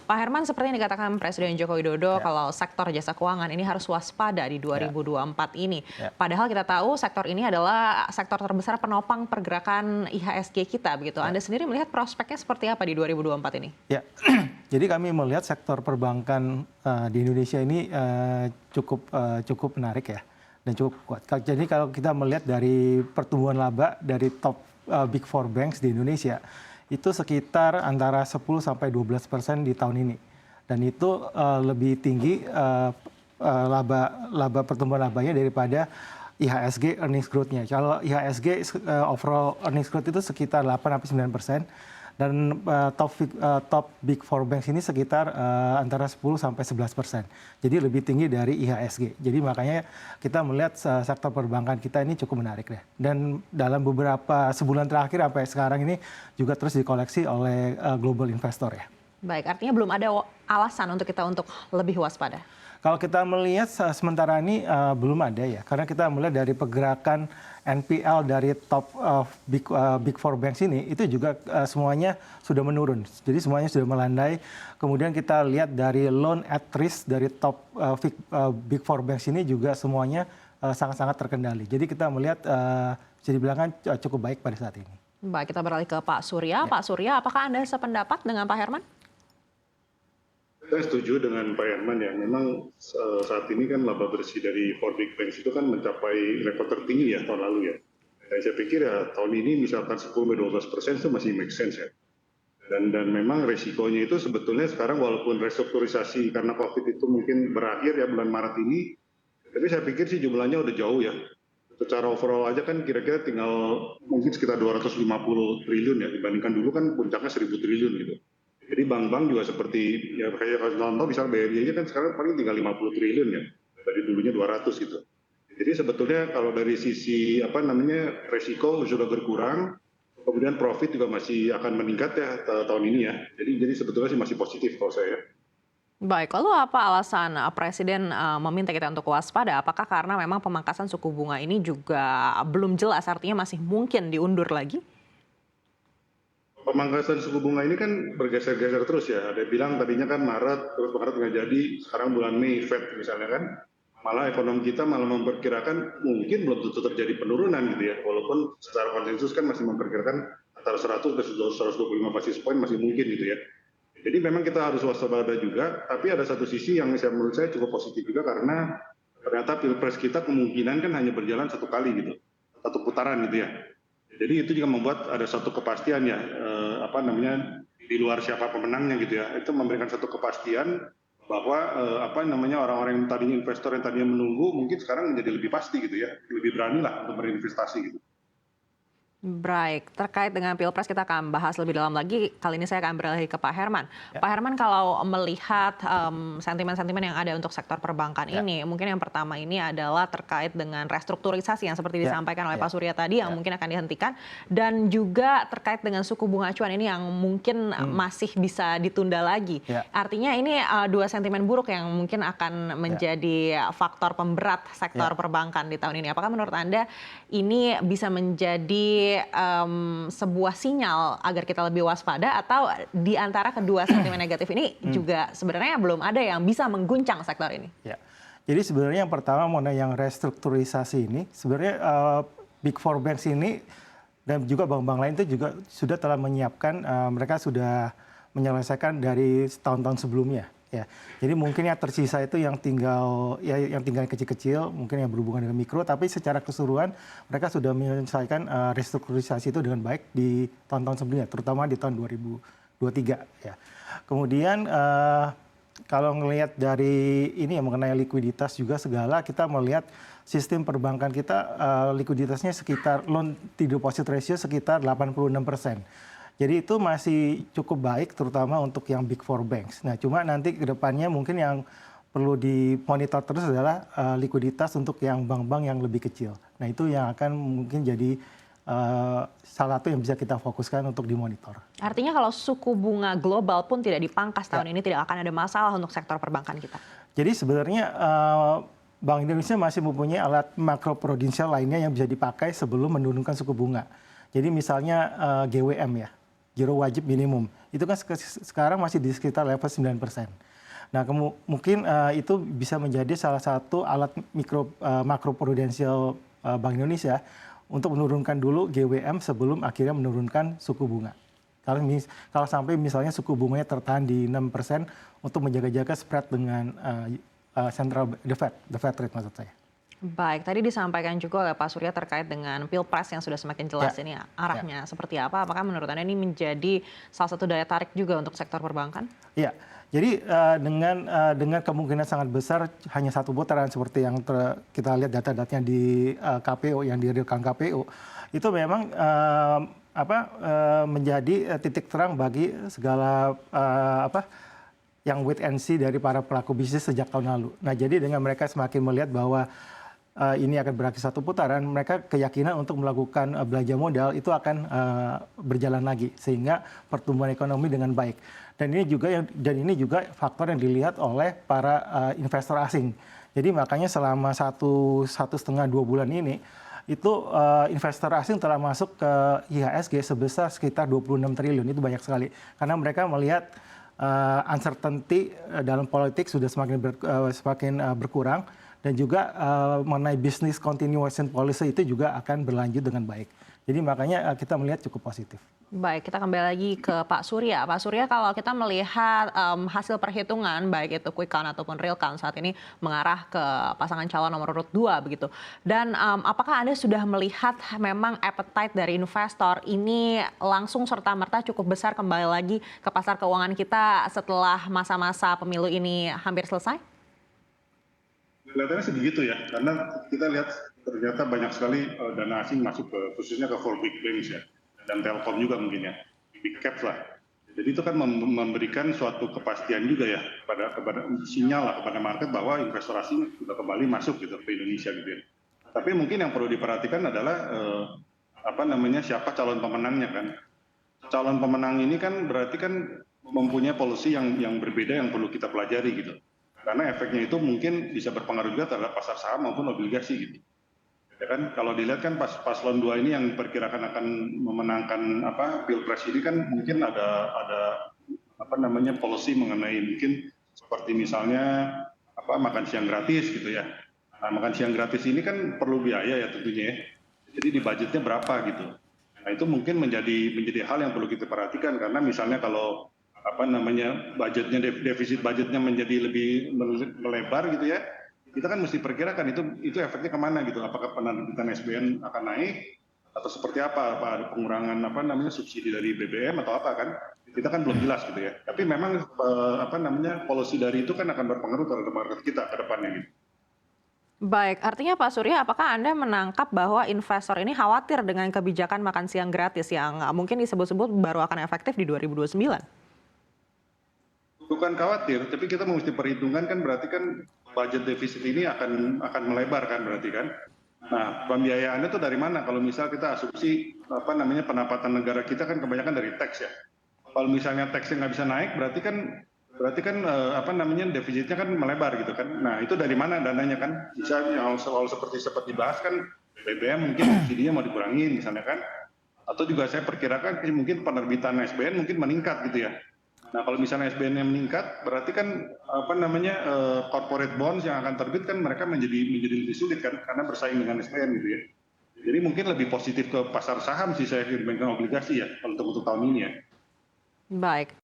Pak Herman, seperti yang dikatakan Presiden Joko Widodo, Ya. kalau sektor jasa keuangan ini harus waspada di 2024 ini. Ya. Padahal kita tahu sektor ini adalah sektor terbesar penopang pergerakan IHSG kita, begitu. Ya. Anda sendiri melihat prospeknya seperti apa di 2024 ini? Ya, jadi kami melihat sektor perbankan di Indonesia ini cukup menarik ya, dan cukup kuat. Jadi kalau kita melihat dari pertumbuhan laba dari top Big Four banks di Indonesia, itu sekitar antara 10 sampai 12% di tahun ini, dan itu lebih tinggi pertumbuhan labanya daripada IHSG earnings growth-nya. Kalau IHSG overall earnings growth itu sekitar 8-9%, dan top Big Four banks ini sekitar antara 10 sampai 11%. Jadi lebih tinggi dari IHSG. Jadi makanya kita melihat sektor perbankan kita ini cukup menarik deh. Dan dalam beberapa sebulan terakhir sampai sekarang ini juga terus dikoleksi oleh global investor ya. Baik, artinya belum ada alasan untuk kita untuk lebih waspada. Kalau kita melihat sementara ini belum ada ya, karena kita melihat dari pergerakan NPL dari top Big Four banks ini, itu juga semuanya sudah menurun. Jadi semuanya sudah melandai. Kemudian kita lihat dari loan at risk dari top Big Four banks ini juga semuanya sangat-sangat terkendali. Jadi kita melihat bisa dibilang cukup baik pada saat ini. Baik, kita beralih ke Pak Surya. Ya. Pak Surya, apakah Anda sependapat dengan Pak Herman? Saya setuju dengan Pak Herman ya. Memang saat ini kan laba bersih dari four big banks itu kan mencapai rekor tertinggi ya tahun lalu ya. Dan saya pikir ya tahun ini misalkan 10-12% itu masih make sense ya. Dan memang resikonya itu sebetulnya sekarang walaupun restrukturisasi karena COVID itu mungkin berakhir ya bulan Maret ini, tapi saya pikir sih jumlahnya udah jauh ya. Secara overall aja kan kira-kira tinggal mungkin sekitar 250 triliun ya, dibandingkan dulu kan puncaknya 1000 triliun gitu. Jadi bank-bank juga seperti ya kayak contoh misalnya BRI aja kan sekarang paling tinggal 50 triliun ya, dari dulunya 200 gitu. Jadi sebetulnya kalau dari sisi resiko sudah berkurang, kemudian profit juga masih akan meningkat ya tahun ini ya. Jadi sebetulnya sih masih positif kalau saya. Baik, lalu apa alasan Presiden meminta kita untuk waspada? Apakah karena memang pemangkasan suku bunga ini juga belum jelas, artinya masih mungkin diundur lagi? Pemangkasan suku bunga ini kan bergeser-geser terus ya. Ada bilang tadinya kan Maret, terus Maret nggak jadi, sekarang bulan Mei Fed misalnya kan. Malah ekonomi kita malah memperkirakan mungkin belum tentu terjadi penurunan gitu ya. Walaupun secara konsensus kan masih memperkirakan antara 100 dan 125 basis point masih mungkin gitu ya. Jadi memang kita harus waspada juga, tapi ada satu sisi yang menurut saya cukup positif juga karena ternyata Pilpres kita kemungkinan kan hanya berjalan satu kali gitu, satu putaran gitu ya. Jadi itu juga membuat ada satu kepastian ya, di luar siapa pemenangnya gitu ya. Itu memberikan satu kepastian bahwa orang-orang yang tadinya investor yang tadinya menunggu mungkin sekarang menjadi lebih pasti gitu ya, lebih berani lah untuk berinvestasi gitu. Baik, terkait dengan Pilpres kita akan bahas lebih dalam lagi. Kali ini saya akan beralih ke Pak Herman. Ya. Pak Herman, kalau melihat sentimen-sentimen yang ada untuk sektor perbankan ini, mungkin yang pertama ini adalah terkait dengan restrukturisasi yang seperti disampaikan oleh Pak Surya tadi yang mungkin akan dihentikan, dan juga terkait dengan suku bunga acuan ini yang mungkin masih bisa ditunda lagi. Artinya ini dua sentimen buruk yang mungkin akan menjadi faktor pemberat sektor perbankan di tahun ini. Apakah menurut Anda ini bisa menjadi sebuah sinyal agar kita lebih waspada, atau di antara kedua sentimen negatif ini juga sebenarnya belum ada yang bisa mengguncang sektor ini? Ya. Jadi sebenarnya yang pertama mengenai yang restrukturisasi ini, sebenarnya Big Four banks ini dan juga bank-bank lain itu juga sudah telah menyiapkan, mereka sudah menyelesaikan dari tahun-tahun sebelumnya. Ya, jadi mungkin yang tersisa itu yang tinggal kecil-kecil, mungkin yang berhubungan dengan mikro, tapi secara keseluruhan mereka sudah menyelesaikan restrukturisasi itu dengan baik di tahun-tahun sebelumnya, terutama di tahun 2023. Ya. Kemudian kalau ngelihat dari ini yang mengenai likuiditas juga segala, kita melihat sistem perbankan kita likuiditasnya sekitar loan to deposit ratio sekitar 86%. Jadi itu masih cukup baik, terutama untuk yang Big Four banks. Nah, cuma nanti ke depannya mungkin yang perlu dimonitor terus adalah likuiditas untuk yang bank-bank yang lebih kecil. Nah, itu yang akan mungkin jadi salah satu yang bisa kita fokuskan untuk dimonitor. Artinya kalau suku bunga global pun tidak dipangkas tahun ini, tidak akan ada masalah untuk sektor perbankan kita? Jadi sebenarnya Bank Indonesia masih mempunyai alat makroprudensial lainnya yang bisa dipakai sebelum menurunkan suku bunga. Jadi misalnya GWM ya. giro wajib minimum. Itu kan sekarang masih di sekitar level 9%. Nah, mungkin itu bisa menjadi salah satu alat makroprudensial Bank Indonesia untuk menurunkan dulu GWM sebelum akhirnya menurunkan suku bunga. Kalau sampai misalnya suku bunganya tertahan di 6% untuk menjaga-jaga spread dengan the Fed rate maksud saya. Baik, tadi disampaikan juga oleh Pak Surya terkait dengan Pilpres yang sudah semakin jelas ini arahnya seperti apa. Apakah menurut Anda ini menjadi salah satu daya tarik juga untuk sektor perbankan? Iya, jadi dengan kemungkinan sangat besar hanya satu putaran seperti yang kita lihat data-datanya di KPU, yang direalkan KPU, itu memang menjadi titik terang bagi segala yang wait and see dari para pelaku bisnis sejak tahun lalu. Nah, jadi dengan mereka semakin melihat bahwa ini akan berakhir satu putaran, mereka keyakinan untuk melakukan belanja modal itu akan berjalan lagi sehingga pertumbuhan ekonomi dengan baik. Dan ini juga faktor yang dilihat oleh para investor asing. Jadi makanya selama satu setengah 2 bulan ini itu investor asing telah masuk ke IHSG sebesar sekitar 26 triliun, itu banyak sekali karena mereka melihat uncertainty dalam politik sudah semakin berkurang. Dan juga mengenai business continuation policy itu juga akan berlanjut dengan baik. Jadi makanya kita melihat cukup positif. Baik, kita kembali lagi ke Pak Surya. Pak Surya, kalau kita melihat hasil perhitungan, baik itu quick count ataupun real count saat ini mengarah ke pasangan calon nomor urut 2 begitu. Dan apakah Anda sudah melihat memang appetite dari investor ini langsung serta-merta cukup besar kembali lagi ke pasar keuangan kita setelah masa-masa pemilu ini hampir selesai? Kelihatannya sih begitu ya, karena kita lihat ternyata banyak sekali dana asing masuk khususnya ke 4 big banks ya, dan Telkom juga mungkin ya, big caps lah. Jadi itu kan memberikan suatu kepastian juga ya kepada sinyal lah kepada market bahwa investor asing sudah kembali masuk gitu ke Indonesia gitu ya. Tapi mungkin yang perlu diperhatikan adalah siapa calon pemenangnya kan. Calon pemenang ini kan berarti kan mempunyai policy yang berbeda yang perlu kita pelajari gitu. Karena efeknya itu mungkin bisa berpengaruh juga terhadap pasar saham maupun obligasi gitu. Ya kan, kalau dilihat kan paslon 2 ini yang diperkirakan akan memenangkan Pilpres ini kan mungkin ada policy mengenai mungkin seperti misalnya makan siang gratis gitu ya. Nah, makan siang gratis ini kan perlu biaya ya tentunya ya. Jadi di budgetnya berapa gitu. Nah, itu mungkin menjadi hal yang perlu kita perhatikan karena misalnya kalau defisit budgetnya menjadi lebih melebar gitu ya, kita kan mesti perkirakan itu efeknya kemana gitu, apakah penerbitan SBN akan naik atau seperti apa ada pengurangan subsidi dari BBM atau apa kan, kita kan belum jelas gitu ya. Tapi memang policy dari itu kan akan berpengaruh terhadap market kita ke depannya gitu. Baik, artinya Pak Surya, apakah Anda menangkap bahwa investor ini khawatir dengan kebijakan makan siang gratis yang mungkin disebut-sebut baru akan efektif di 2029? Bukan khawatir, tapi kita mesti perhitungkan kan berarti kan budget defisit ini akan melebar kan berarti kan. Nah, pembiayaannya itu dari mana? Kalau misal kita asumsi pendapatan negara kita kan kebanyakan dari teks ya. Kalau misalnya teksnya nggak bisa naik, berarti kan defisitnya kan melebar gitu kan. Nah, itu dari mana dananya kan? Misalnya soal seperti dibahas kan BBM mungkin subsidinya mau dikurangin misalnya kan. Atau juga saya perkirakan mungkin penerbitan SBN mungkin meningkat gitu ya. Nah, kalau misalnya SBN-nya meningkat, berarti kan corporate bonds yang akan terbit kan mereka menjadi lebih sulit kan karena bersaing dengan SBN gitu ya. Jadi mungkin lebih positif ke pasar saham sih saya dibandingkan obligasi ya untuk tahun ini ya. Baik.